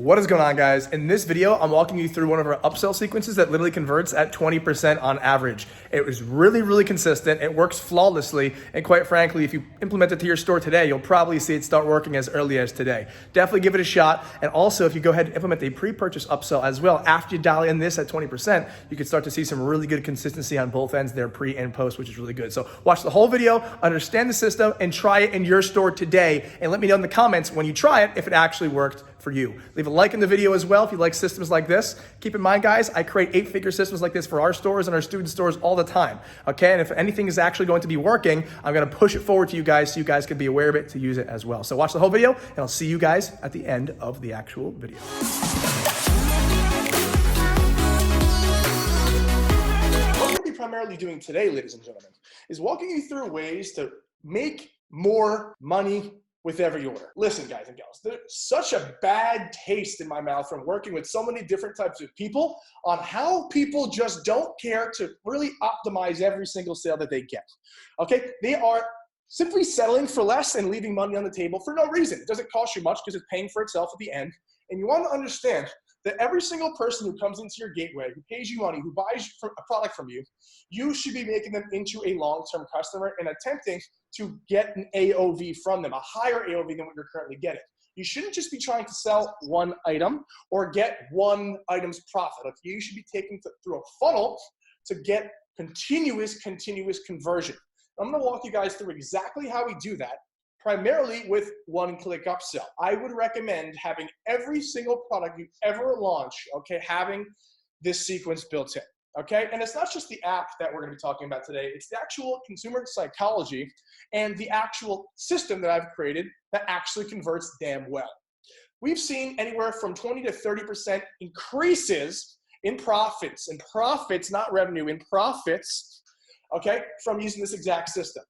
What is going on, guys? In this video, I'm walking you through one of our upsell sequences that literally converts at 20% on average. It was really consistent. It works flawlessly. And quite frankly, if you implement it to your store today, you'll probably see it start working as early as today. Definitely give it a shot. And also, if you go ahead and implement a pre-purchase upsell as well, after you dial in this at 20%, you can start to see some really good consistency on both ends there, pre and post, which is really good. So watch the whole video, understand the system, and try it in your store today. And let me know in the comments when you try it if it actually worked for you. Leave a like in the video as well if you like systems like this. Keep in mind, guys, I create 8-figure systems like this for our stores and our student stores all the time. Okay, and if anything is actually going to be working, I'm gonna push it forward to you guys so you guys can be aware of it to use it as well. So watch the whole video, and I'll see you guys at the end of the actual video. What we're gonna be primarily doing today, ladies and gentlemen, is walking you through ways to make more money with every order. Listen, guys and gals, there's such a bad taste in my mouth from working with so many different types of people on how people just don't care to really optimize every single sale that they get. Okay, they are simply settling for less and leaving money on the table for no reason. It doesn't cost you much because it's paying for itself at the end. And you want to understand that every single person who comes into your gateway, who pays you money, who buys a product from you, you should be making them into a long-term customer and attempting to get an AOV from them, a higher AOV than what you're currently getting. You shouldn't just be trying to sell one item or get one item's profit. You should be taking through a funnel to get continuous conversion. I'm gonna walk you guys through exactly how we do that, primarily with one-click upsell. I would recommend having every single product you ever launch, okay, having this sequence built in, okay? And it's not just the app that we're gonna be talking about today, it's the actual consumer psychology and the actual system that I've created that actually converts damn well. We've seen anywhere from 20 to 30% increases in profits, not revenue, in profits, okay, from using this exact system.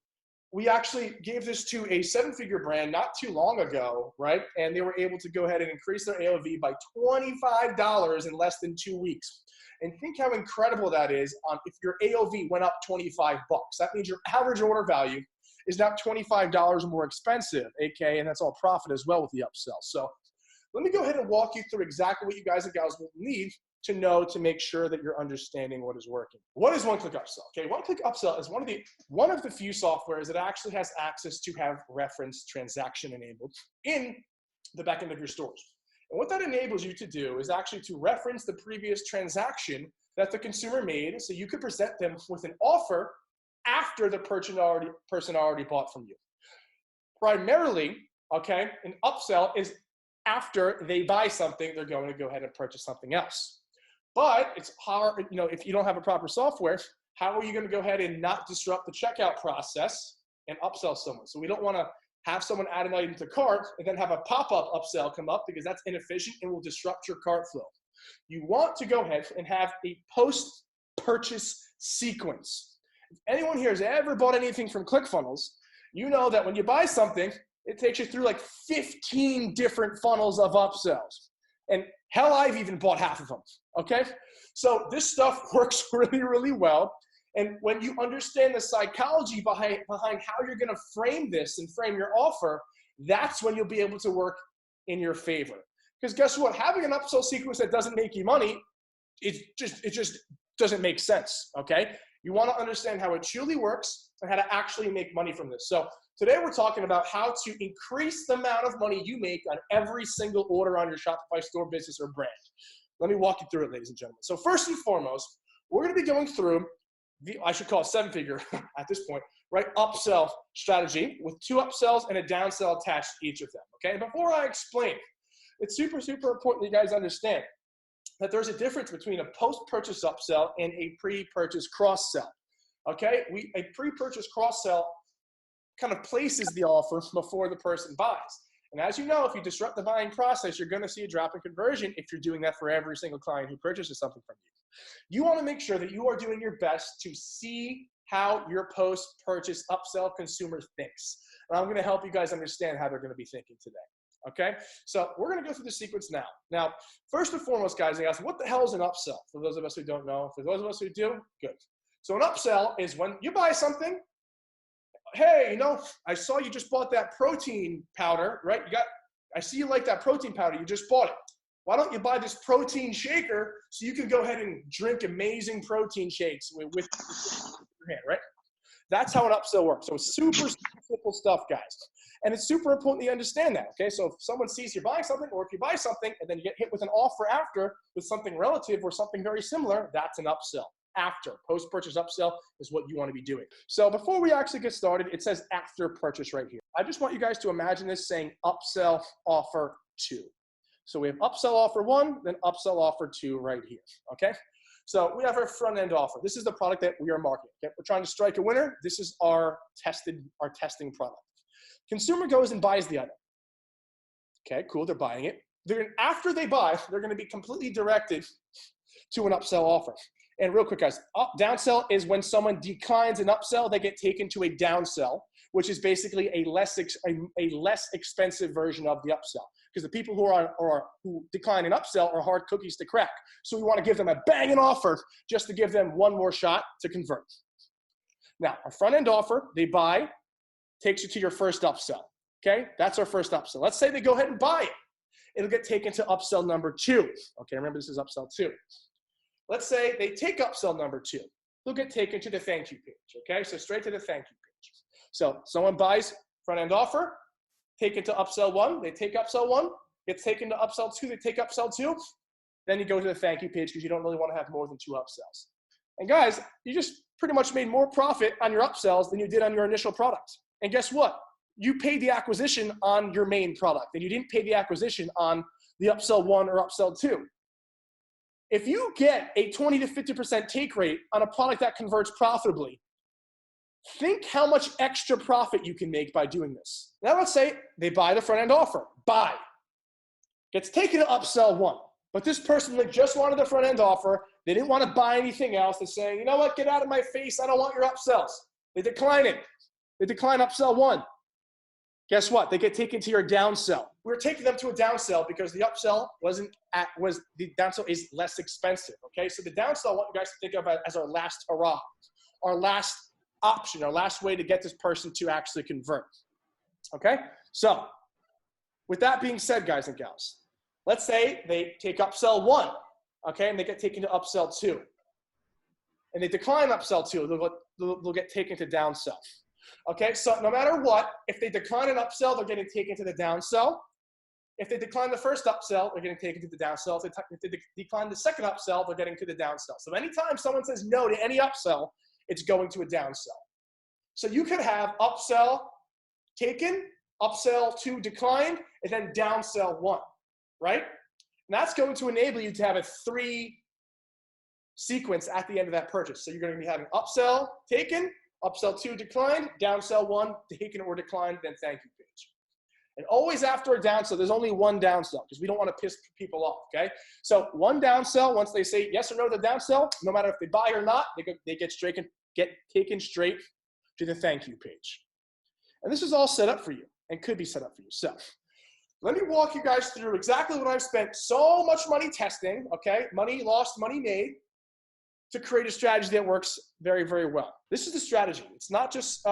We actually gave this to a 7-figure brand not too long ago, right? And they were able to go ahead and increase their AOV by $25 in less than 2 weeks. And think how incredible that is if your AOV went up $25. That means your average order value is now $25 more expensive, aka, and that's all profit as well with the upsell. So let me go ahead and walk you through exactly what you guys and gals will need to know to make sure that you're understanding what is working. What is one-click upsell? Okay, one-click upsell is one of the few softwares that actually has access to have reference transaction enabled in the back end of your stores. And what that enables you to do is actually to reference the previous transaction that the consumer made, so you could present them with an offer after the person already bought from you. Primarily, okay, an upsell is after they buy something, they're going to go ahead and purchase something else. But it's hard, if you don't have a proper software, how are you going to go ahead and not disrupt the checkout process and upsell someone? So we don't want to have someone add an item to cart and then have a pop-up upsell come up, because that's inefficient and will disrupt your cart flow. You want to go ahead and have a post-purchase sequence. If anyone here has ever bought anything from ClickFunnels, you know that when you buy something, it takes you through like 15 different funnels of upsells. And hell, I've even bought half of them, okay? So this stuff works really well. And when you understand the psychology behind how you're gonna frame this and frame your offer, that's when you'll be able to work in your favor. Because guess what? Having an upsell sequence that doesn't make you money, it just doesn't make sense, okay? You wanna understand how it truly works and how to actually make money from this. So today we're talking about how to increase the amount of money you make on every single order on your Shopify store, business, or brand. Let me walk you through it, ladies and gentlemen. So first and foremost, we're gonna be going through I should call it 7-figure at this point, right? Upsell strategy with 2 upsells and a downsell attached to each of them, okay? And before I explain, it's super important that you guys understand that there's a difference between a post-purchase upsell and a pre-purchase cross-sell, okay? A pre-purchase cross-sell kind of places the offer before the person buys. And as you know, if you disrupt the buying process, you're gonna see a drop in conversion if you're doing that for every single client who purchases something from you. You wanna make sure that you are doing your best to see how your post-purchase upsell consumer thinks. And I'm gonna help you guys understand how they're gonna be thinking today, okay? So we're gonna go through the sequence now. Now, first and foremost, guys, I ask, what the hell is an upsell? For those of us who don't know, for those of us who do, good. So an upsell is when you buy something, hey, I saw you just bought that protein powder, right? I see you like that protein powder. You just bought it. Why don't you buy this protein shaker so you can go ahead and drink amazing protein shakes with your hand, right? That's how an upsell works. So it's super simple stuff, guys. And it's super important that you understand that, okay? So if someone sees you buying something, or if you buy something and then you get hit with an offer after with something relative or something very similar, that's an upsell. After. Post-purchase upsell is what you want to be doing. So before we actually get started, it says after purchase right here. I just want you guys to imagine this saying upsell offer 2. So we have upsell offer 1, then upsell offer 2 right here, okay? So we have our front-end offer. This is the product that we are marketing. Okay? We're trying to strike a winner. This is our testing product. Consumer goes and buys the item. Okay, cool, they're buying it. After they buy, they're gonna be completely directed to an upsell offer. And real quick, guys, downsell is when someone declines an upsell, they get taken to a downsell, which is basically a less expensive version of the upsell. Because the people who decline an upsell are hard cookies to crack. So we want to give them a banging offer just to give them one more shot to convert. Now, our front-end offer, they buy, takes you to your first upsell. Okay, that's our first upsell. Let's say they go ahead and buy it. It'll get taken to upsell number 2. Okay, remember this is upsell 2. Let's say they take upsell number 2. They'll get taken to the thank you page. Okay, so straight to the thank you page. So someone buys front-end offer, taken to upsell 1, they take upsell 1, gets taken to upsell 2, they take upsell 2, then you go to the thank you page because you don't really want to have more than 2 upsells. And guys, you just pretty much made more profit on your upsells than you did on your initial product. And guess what? You paid the acquisition on your main product, and you didn't pay the acquisition on the upsell 1 or upsell 2. If you get a 20 to 50% take rate on a product that converts profitably, think how much extra profit you can make by doing this. Now let's say they buy the front end offer, buy. Gets taken to upsell 1, but this person that just wanted the front end offer, they didn't want to buy anything else. They're saying, you know what, get out of my face, I don't want your upsells. They decline it. They decline upsell 1. Guess what? They get taken to your downsell. We're taking them to a downsell because the upsell the downsell is less expensive. Okay, so the downsell I want you guys to think of as our last hurrah, our last option, our last way to get this person to actually convert. Okay, so with that being said, guys and gals, let's say they take upsell 1, okay, and they get taken to upsell 2, and they decline upsell 2, they'll get taken to downsell. Okay, so no matter what, if they decline an upsell, they're getting taken to the downsell. If they decline the first upsell, they're getting taken to the downsell. If they decline the second upsell, they're getting to the downsell. So anytime someone says no to any upsell, it's going to a downsell. So you could have upsell taken, upsell 2 declined, and then downsell 1, right? And that's going to enable you to have a 3 sequence at the end of that purchase. So you're going to be having upsell taken, upsell 2 declined, downsell 1 taken or declined, then thank you page. And always after a downsell, there's only one downsell because we don't want to piss people off, okay? So one downsell, once they say yes or no to the downsell, no matter if they buy or not, they get taken straight to the thank you page. And this is all set up for you and could be set up for you. So let me walk you guys through exactly what I've spent so much money testing, okay? Money lost, money made, to create a strategy that works very, very well. This is the strategy. It's not just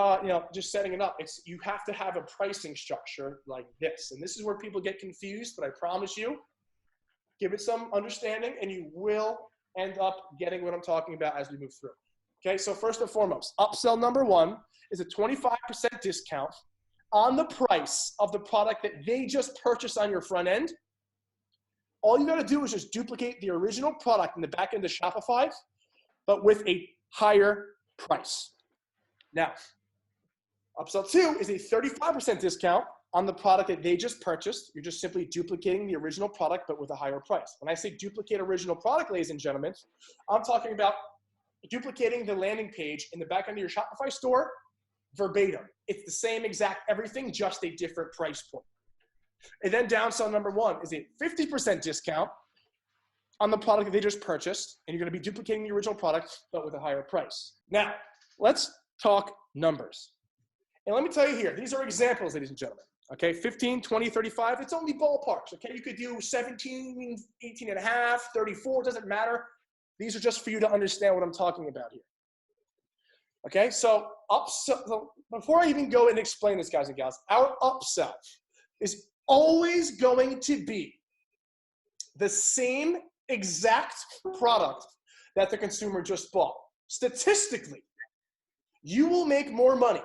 just setting it up. It's you have to have a pricing structure like this. And this is where people get confused, but I promise you, give it some understanding and you will end up getting what I'm talking about as we move through. Okay, so first and foremost, upsell number 1 is a 25% discount on the price of the product that they just purchased on your front end. All you gotta do is just duplicate the original product in the back end of Shopify, but with a higher price. Now, upsell 2 is a 35% discount on the product that they just purchased. You're just simply duplicating the original product, but with a higher price. When I say duplicate original product, ladies and gentlemen, I'm talking about duplicating the landing page in the back end of your Shopify store verbatim. It's the same exact everything, just a different price point. And then downsell number 1 is a 50% discount on the product that they just purchased, and you're gonna be duplicating the original product, but with a higher price. Now, let's talk numbers. And let me tell you here, these are examples, ladies and gentlemen. Okay, 15, 20, 35, it's only ballparks, okay? You could do 17, 18 and a half, 34, doesn't matter. These are just for you to understand what I'm talking about here. Okay, so before I even go and explain this, guys and gals, our upsell is always going to be the same exact product that the consumer just bought. Statistically, you will make more money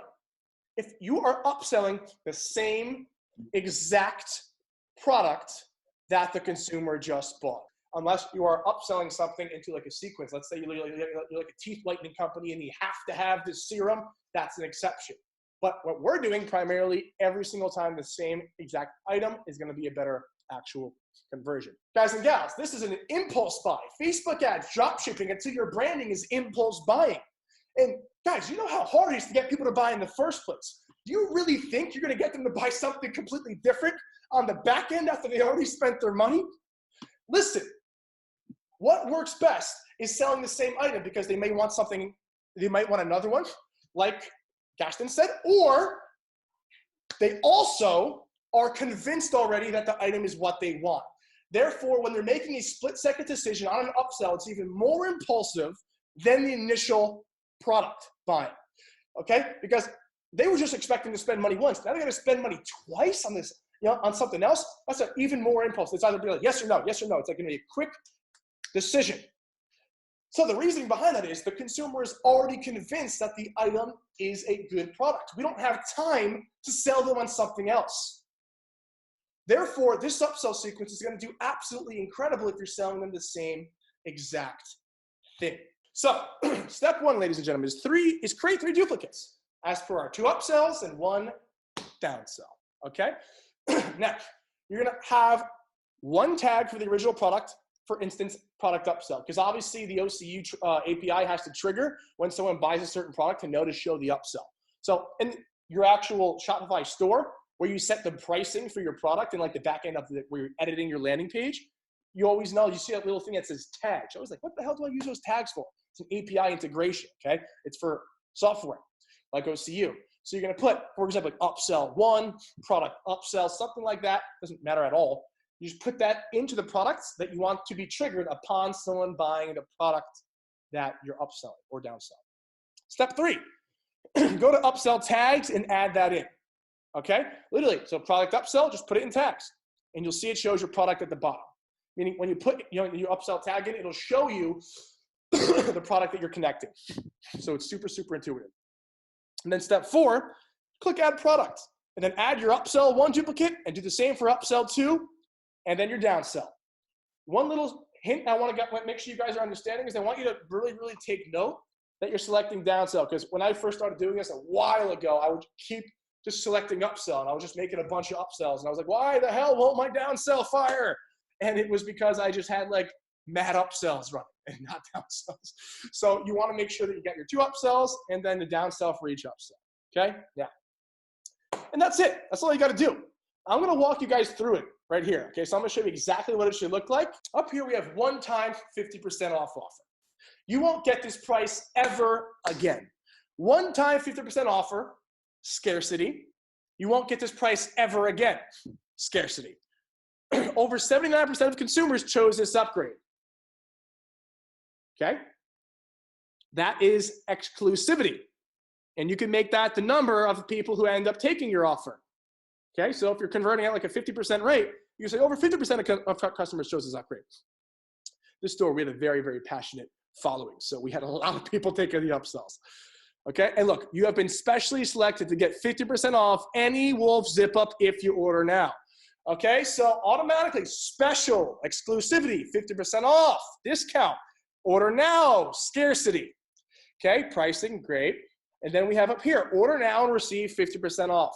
if you are upselling the same exact product that the consumer just bought. Unless you are upselling something into like a sequence. Let's say you're like a teeth whitening company and you have to have this serum, that's an exception. But what we're doing primarily every single time the same exact item is gonna be a better actual conversion. Guys and gals, this is an impulse buy. Facebook ads, drop shipping until your branding is impulse buying. And guys, you know how hard it is to get people to buy in the first place. Do you really think you're gonna get them to buy something completely different on the back end after they already spent their money? Listen, what works best is selling the same item because they may want something, they might want another one, like Gaston said, or they also are convinced already that the item is what they want. Therefore, when they're making a split-second decision on an upsell, it's even more impulsive than the initial product buying, okay? Because they were just expecting to spend money once. Now they're gonna spend money twice on this, on something else. That's an even more impulse. It's either be like yes or no, yes or no. It's like gonna be a quick decision. So the reasoning behind that is the consumer is already convinced that the item is a good product. We don't have time to sell them on something else. Therefore, this upsell sequence is going to do absolutely incredible if you're selling them the same exact thing. So step one, ladies and gentlemen, is create 3 duplicates as per our 2 upsells and 1 downsell, okay? Now, you're going to have 1 tag for the original product, for instance, product upsell, because obviously the OCU API has to trigger when someone buys a certain product to know to show the upsell. So in your actual Shopify store, where you set the pricing for your product and like the back end of where you're editing your landing page, you always know, you see that little thing that says tags. I was like, what the hell do I use those tags for? It's an API integration, okay? It's for software, like OCU. So you're gonna put, for example, like upsell 1, product upsell, something like that, doesn't matter at all. You just put that into the products that you want to be triggered upon someone buying the product that you're upselling or downselling. Step 3, go to upsell tags and add that in, okay? Literally, so product upsell, just put it in tags and you'll see it shows your product at the bottom. Meaning when you put your upsell tag in, it'll show you the product that you're connecting. So it's super, super intuitive. And then step 4, click add product and then add your upsell 1 duplicate and do the same for upsell 2. And then your downsell. One little hint I want to make sure you guys are understanding is I want you to really, really take note that you're selecting downsell. Because when I first started doing this a while ago, I would keep just selecting upsell and I was just making a bunch of upsells. And I was like, why the hell won't my downsell fire? And it was because I just had like mad upsells running and not downsells. So you want to make sure that you got your 2 upsells and then the downsell for each upsell. Okay? Yeah. And that's it. That's all you got to do. I'm going to walk you guys through it right here. Okay, so I'm going to show you exactly what it should look like. Up here, we have 1-time 50% off offer. You won't get this price ever again. 1-time 50% offer, scarcity. You won't get this price ever again, scarcity. Over 79% of consumers chose this upgrade. Okay? That is exclusivity. And you can make that the number of people who end up taking your offer. Okay, so if you're converting at like a 50% rate, you say over 50% of customers chose this upgrade. This store, we had a very, very passionate following. So we had a lot of people taking the upsells. Okay, and look, you have been specially selected to get 50% off any Wolf zip up if you order now. Okay, so automatically special, exclusivity, 50% off, discount, order now, scarcity. Okay, pricing, great. And then we have up here, order now and receive 50% off.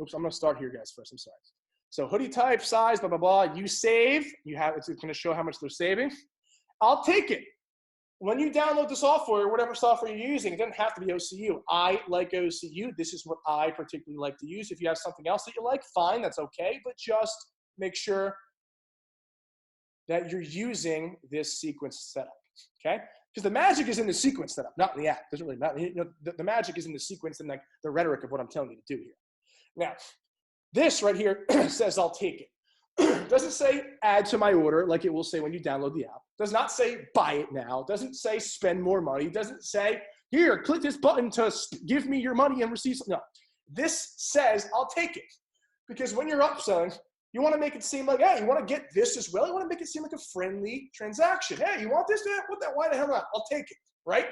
Oops, I'm gonna start here, guys, first, I'm sorry. So hoodie type, size, blah, blah, blah. You save, it's gonna show how much they're saving. I'll take it. When you download the software, whatever software you're using, it doesn't have to be OCU. I like OCU. This is what I particularly like to use. If you have something else that you like, fine, that's okay. But just make sure that you're using this sequence setup, okay? Because the magic is in the sequence setup, not in the app. It doesn't really matter. You know, the magic is in the sequence and like the rhetoric of what I'm telling you to do here. Now, this right here says I'll take it. Doesn't say add to my order like it will say when you download the app. Does not say buy it now. Doesn't say spend more money. Doesn't say here, click this button to give me your money and receive. No, this says I'll take it. Because when you're upselling, You want to make it seem like, hey, you want to get this as well? You want to make it seem like a friendly transaction. Hey, you want this? What that? Why the hell not? I'll take it, right?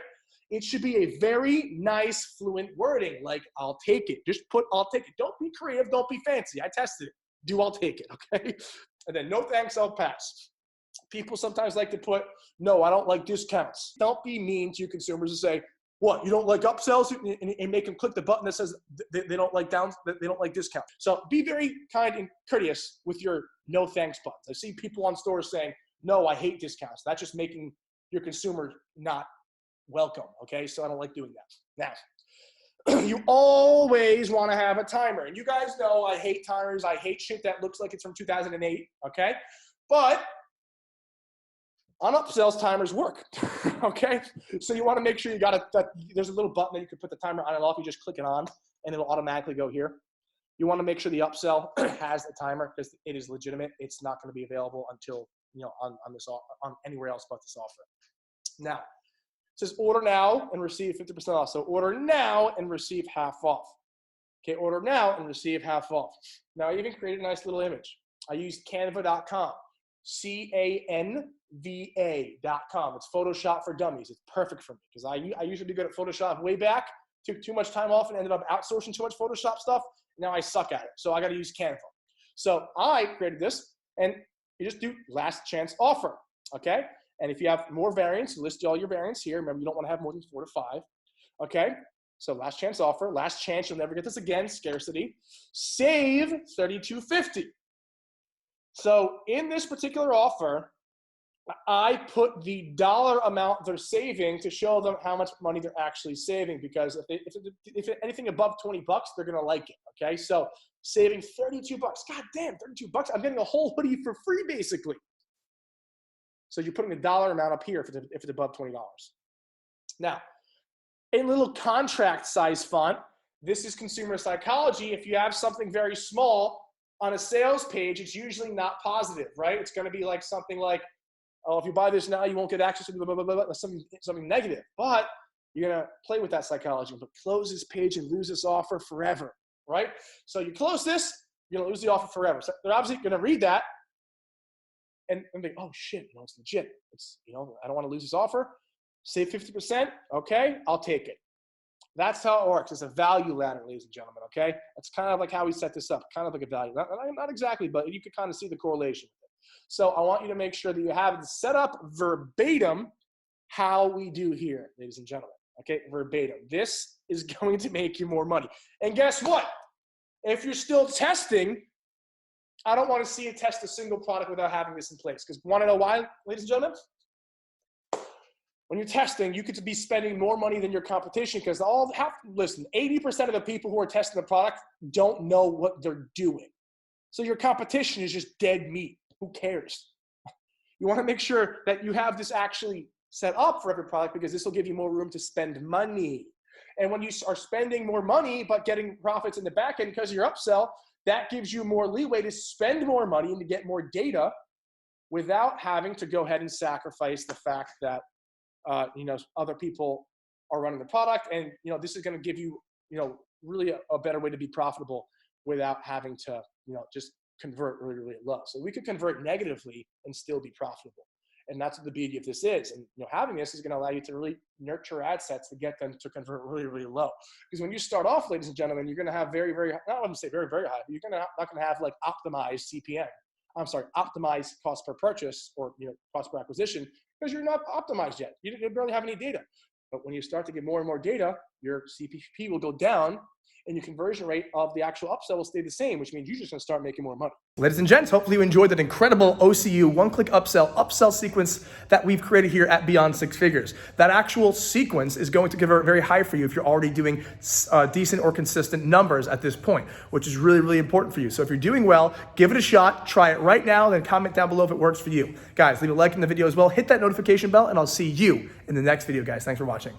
It should be a very nice, fluent wording, like, I'll take it. Just put, I'll take it. Don't be creative. Don't be fancy. I tested it. Do I'll take it, okay? And then no thanks, I'll pass. People sometimes like to put, no, I don't like discounts. Don't be mean to your consumers and say, what, you don't like upsells? And make them click the button that says they don't like they don't like discounts. So be very kind and courteous with your no thanks buttons. I see people on stores saying, no, I hate discounts. That's just making your consumer not welcome, okay? So I don't like doing that. Now, you always want to have a timer. And you guys know I hate timers. I hate shit that looks like it's from 2008, okay? But on upsells, timers work, okay? So you want to make sure you got there's a little button that you can put the timer on and off. You just click it on, and it'll automatically go here. You want to make sure the upsell has the timer because it is legitimate. It's not going to be available until, on anywhere else but this offer. Now, it says order now and receive 50% off. So order now and receive half off. Okay, order now and receive half off. Now, I even created a nice little image. I used canva.com. canva.com. It's Photoshop for dummies. It's perfect for me because I used to be good at Photoshop way back, took too much time off and ended up outsourcing too much Photoshop stuff. Now I suck at it. So I got to use Canva. So I created this, and you just do last chance offer, okay? And if you have more variants, list all your variants here. Remember, you don't want to have more than 4 to 5, okay? So last chance offer, last chance, you'll never get this again, scarcity. Save $32.50. So in this particular offer, I put the dollar amount they're saving to show them how much money they're actually saving, because if anything above 20 bucks, they're going to like it, okay? So saving 32 bucks. God damn, 32 bucks. I'm getting a whole hoodie for free, basically. So you're putting the dollar amount up here if it's above $20. Now, a little contract size font. This is consumer psychology. If you have something very small on a sales page, it's usually not positive, right? It's going to be like something like, oh, if you buy this now, you won't get access to blah, blah, blah, blah, something negative. But you're going to play with that psychology, but close this page and lose this offer forever, right? So you close this, you're going to lose the offer forever. So they're obviously going to read that and think, oh shit, it's legit. It's, I don't want to lose this offer. Save 50%. Okay, I'll take it. That's how it works. It's a value ladder, ladies and gentlemen, okay? That's kind of like how we set this up, kind of like a value. Not exactly, but you could kind of see the correlation. So I want you to make sure that you have it set up verbatim how we do here, ladies and gentlemen, okay? Verbatim. This is going to make you more money. And guess what? If you're still testing, I don't want to see you test a single product without having this in place. Because want to know why, ladies and gentlemen? When you're testing, you could be spending more money than your competition because listen, 80% of the people who are testing the product don't know what they're doing. So your competition is just dead meat. Who cares? You want to make sure that you have this actually set up for every product because this will give you more room to spend money. And when you are spending more money but getting profits in the back end because of your upsell, that gives you more leeway to spend more money and to get more data without having to go ahead and sacrifice the fact that other people are running the product. And, this is going to give you, really a better way to be profitable without having to, just convert really, really low. So we could convert negatively and still be profitable. And that's what the beauty of this is. And having this is going to allow you to really nurture ad sets to get them to convert really, really low. Because when you start off, ladies and gentlemen, you're going to have very, very, not want to say very, very high, but you're not going to have like optimized CPM. Optimized cost per purchase or cost per acquisition because you're not optimized yet. You barely have any data. But when you start to get more and more data, your CPP will go down and your conversion rate of the actual upsell will stay the same, which means you're just going to start making more money. Ladies and gents, hopefully you enjoyed that incredible OCU one-click upsell sequence that we've created here at Beyond Six Figures. That actual sequence is going to convert very high for you if you're already doing decent or consistent numbers at this point, which is really, really important for you. So if you're doing well, give it a shot, try it right now, then comment down below if it works for you. Guys, leave a like in the video as well, hit that notification bell, and I'll see you in the next video, guys. Thanks for watching.